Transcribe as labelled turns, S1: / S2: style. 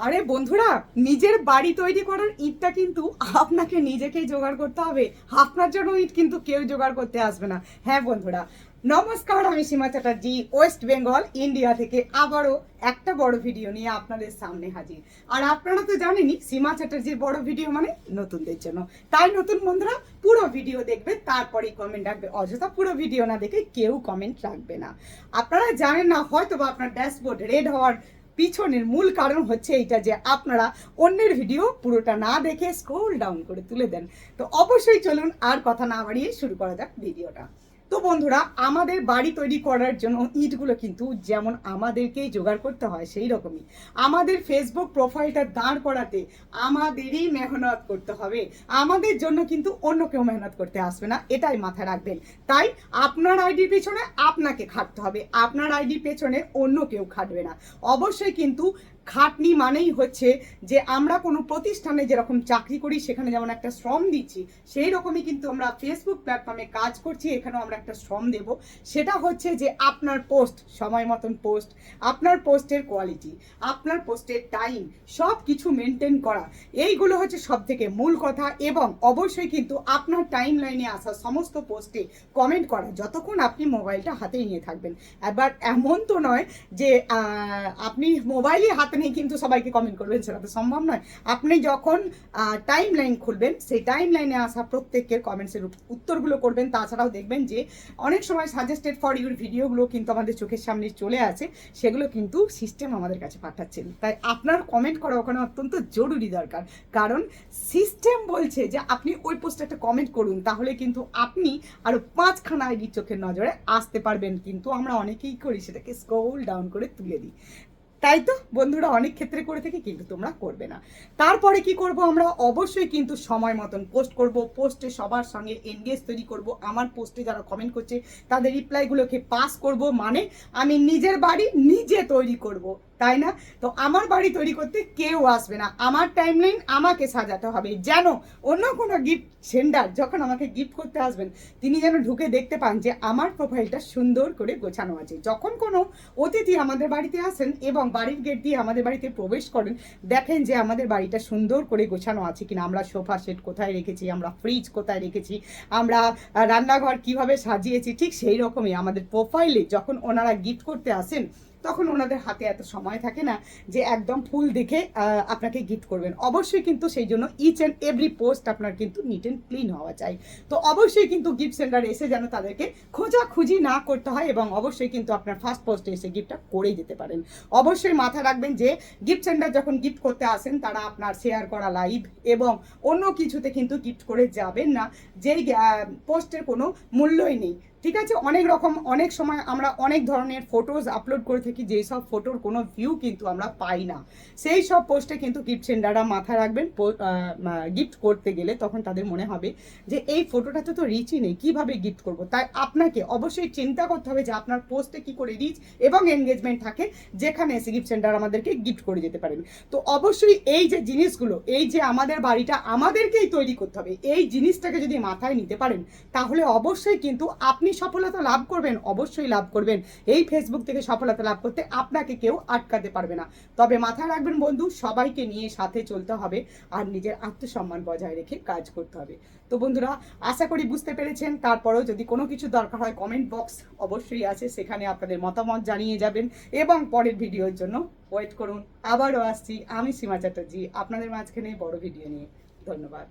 S1: আরে বন্ধুরা, নিজের বাড়ি তৈরি করার ইটটা কিন্তু আপনাকে নিজেকেই জোগাড় করতে হবে। আপনার জন্য ইট কিন্তু কেউ জোগাড় করতে আসবে না। হ্যাঁ বন্ধুরা, নমস্কার, আমি সীমা চ্যাটার্জি, ওয়েস্ট বেঙ্গল ইন্ডিয়া থেকে আবারও একটা বড় ভিডিও নিয়ে আপনাদের সামনে হাজির। আর আপনারা তো জানেনই, সীমা চ্যাটার্জির বড় ভিডিও মানে নতুনদের জন্য। তাই নতুন বন্ধুরা পুরো ভিডিও দেখবে, তারপরেই কমেন্ট রাখবে। অযথা পুরো ভিডিও না দেখে কেউ কমেন্ট রাখবে না। আপনারা জানেন না হয়তো বা আপনার ড্যাশবোর্ড রেড হওয়ার পিছনের মূল কারণ হচ্ছে এইটা, যে আপনারা অন্যের ভিডিও পুরোটা না দেখে স্ক্রোল ডাউন করে তুলে দেন। তো অবশ্যই চলুন আর কথা না বাড়িয়ে শুরু করা যাক ভিডিওটা। তো বন্ধুরা, আমাদের বাড়ি তৈরি করার জন্য ইটগুলো কিন্তু যেমন আমাদেরকেই জোগাড় করতে হয়, সেই রকমই আমাদের ফেসবুক প্রোফাইলটা দাঁড় করাতে আমাদেরই মেহনত করতে হবে। আমাদের জন্য কিন্তু অন্য কেউ মেহনত করতে আসবে না, এটাই মাথায় রাখবেন। তাই আপনার আইডির পেছনে আপনাকে খাটতে হবে, আপনার আইডির পেছনে অন্য কেউ খাটবে না। অবশ্যই কিন্তু খাটনি মানেই হচ্ছে যে আমরা কোনো প্রতিষ্ঠানে যেরকম চাকরি করি, সেখানে যেমন একটা শ্রম দিচ্ছি, সেই রকমই কিন্তু আমরা ফেসবুক প্ল্যাটফর্মে কাজ করছি, এখানেও আমরা একটা শ্রম দেব। সেটা হচ্ছে যে আপনার পোস্ট সময় মতন পোস্ট, আপনার পোস্টের কোয়ালিটি, আপনার পোস্টের টাইম, সব কিছু মেনটেন করা, এইগুলো হচ্ছে সব থেকে মূল কথা। এবং অবশ্যই কিন্তু আপনার টাইম লাইনে আসা সমস্ত পোস্টে কমেন্ট করা, যতক্ষণ আপনি মোবাইলটা হাতে নিয়ে থাকবেন। এবার এমন তো নয় যে আপনি মোবাইলই হাতে নিয়ে কিন্তু সবাইকে কমেন্ট করবেন, সেটা তো সম্ভব নয়। আপনি যখন টাইম লাইন খুলবেন, সেই টাইম লাইনে আসা প্রত্যেকের কমেন্টসের উত্তরগুলো করবেন। তাছাড়াও দেখবেন যে অনেক সময় সাজেস্টেড ফর ইউর ভিডিওগুলো কিন্তু আমাদের চোখের সামনে চলে আসে, সেগুলো কিন্তু সিস্টেম আমাদের কাছে পাঠাচ্ছেন। তাই আপনার কমেন্ট করা ওখানে অত্যন্ত জরুরি দরকার, কারণ সিস্টেম বলছে যে আপনি ওই পোস্টে একটা কমেন্ট করুন, তাহলে কিন্তু আপনি আরও 5খানা আইডির চোখের নজরে আসতে পারবেন। কিন্তু আমরা অনেকেই করি সেটাকে স্ক্রোল ডাউন করে তুলে দিই। তাই তো বন্ধুরা, অনেক ক্ষেত্রে করে থাকি, কিন্তু তোমরা করবে না। তারপরে কি করব আমরা? অবশ্যই কিন্তু সময় মতন পোস্ট করব, পোস্টে সবার সঙ্গে এনগেজ তৈরি করব। আমার পোস্টে যারা কমেন্ট করছে তাদের রিপ্লাইগুলোকে পাস করব, মানে আমি নিজের বাড়ি নিজে তৈরি করব, তাই না? তো আমার বাড়ি তৈরি করতে কেউ আসবে না, আমার টাইমলাইন আমাকে সাজাতে হবে, যেন অন্য কোনো গিফট সেন্ডার যখন আমাকে গিফট করতে আসবেন, তিনি যেন ঢুকে দেখতে পান যে আমার প্রোফাইলটা সুন্দর করে গোছানো আছে। যখন কোনো অতিথি আমাদের বাড়িতে আসেন এবং বাড়ির গেট দিয়ে আমাদের বাড়িতে প্রবেশ করেন, দেখেন যে আমাদের বাড়িটা সুন্দর করে গোছানো আছে কিনা, আমরা সোফা সেট কোথায় রেখেছি, আমরা ফ্রিজ কোথায় রেখেছি, আমরা রান্নাঘর কিভাবে সাজিয়েছি, ঠিক সেই রকমই আমাদের প্রোফাইলে যখন ওনারা গিফট করতে আসেন, তখন ওনাদের হাতে এত সময় থাকে না যে একদম ফুল দেখে আপনাকে গিফট করবেন। অবশ্যই কিন্তু সেই জন্য ইচ অ্যান্ড এভরি পোস্ট আপনার কিন্তু নিট অ্যান্ড ক্লিন হওয়া চাই। তো অবশ্যই কিন্তু গিফট সেন্টার এসে যেন তাদেরকে খোঁজাখুঁজি না করতে হয়, এবং অবশ্যই কিন্তু আপনার ফার্স্ট পোস্টে এসে গিফটটা করেই দিতে পারেন। অবশ্যই মাথায় রাখবেন যে গিফট সেন্টার যখন গিফট করতে আসেন, তারা আপনার শেয়ার করা লাইভ এবং অন্য কিছুতে কিন্তু গিফট করে যাবেন না, যেই পোস্টের কোনো মূল্যই নেই। ঠিক আছে, অনেক সময় আমরা অনেক ধরনের ফটোজ আপলোড করে থাকি, যেই সব ফটোর কোনো ভিউ কিন্তু আমরা পাই না। সেই সব পোস্টে কিন্তু গিফট সেন্ডাররা মাথায় রাখবেন, গিফট করতে গেলে তখন তাদের মনে হবে যে এই ফটোটাতে তো রিচই নেই, কিভাবে গিফট করব। তাই আপনাকে অবশ্যই চিন্তা করতে হবে যে আপনার পোস্টে কি করে রিচ এবং এনগেজমেন্ট থাকে, যেখানে এসে গিফট সেন্টার আমাদেরকে গিফট করে যেতে পারেন। তো অবশ্যই এই যে জিনিসগুলো, এই যে আমাদের বাড়িটা আমাদেরকেই তৈরি করতে হবে, এই জিনিসটাকে যদি মাথায় নিতে পারেন, তাহলে অবশ্যই কিন্তু আপনি সফলতা লাভ করবেন, অবশ্যই লাভ করবেন। এই ফেসবুক থেকে সফলতা লাভ করতে আপনাকে কেউ আটকাতে পারবে না। তবে মাথায় রাখবেন বন্ধু, সবাইকে নিয়ে সাথে চলতে হবে আর নিজের আত্মসম্মান বজায় রেখে কাজ করতে হবে। তো বন্ধুরা, আশা করি বুঝতে পেরেছেন। তারপরেও যদি কোনো কিছু দরকার হয়, কমেন্ট বক্স অবশ্যই আছে, সেখানে আপনাদের মতামত জানিয়ে যাবেন এবং পরের ভিডিওর জন্য ওয়েট করুন। আবারও আসছি আমি সীমা চ্যাটার্জি আপনাদের মাঝখানে বড় ভিডিও নিয়ে। ধন্যবাদ।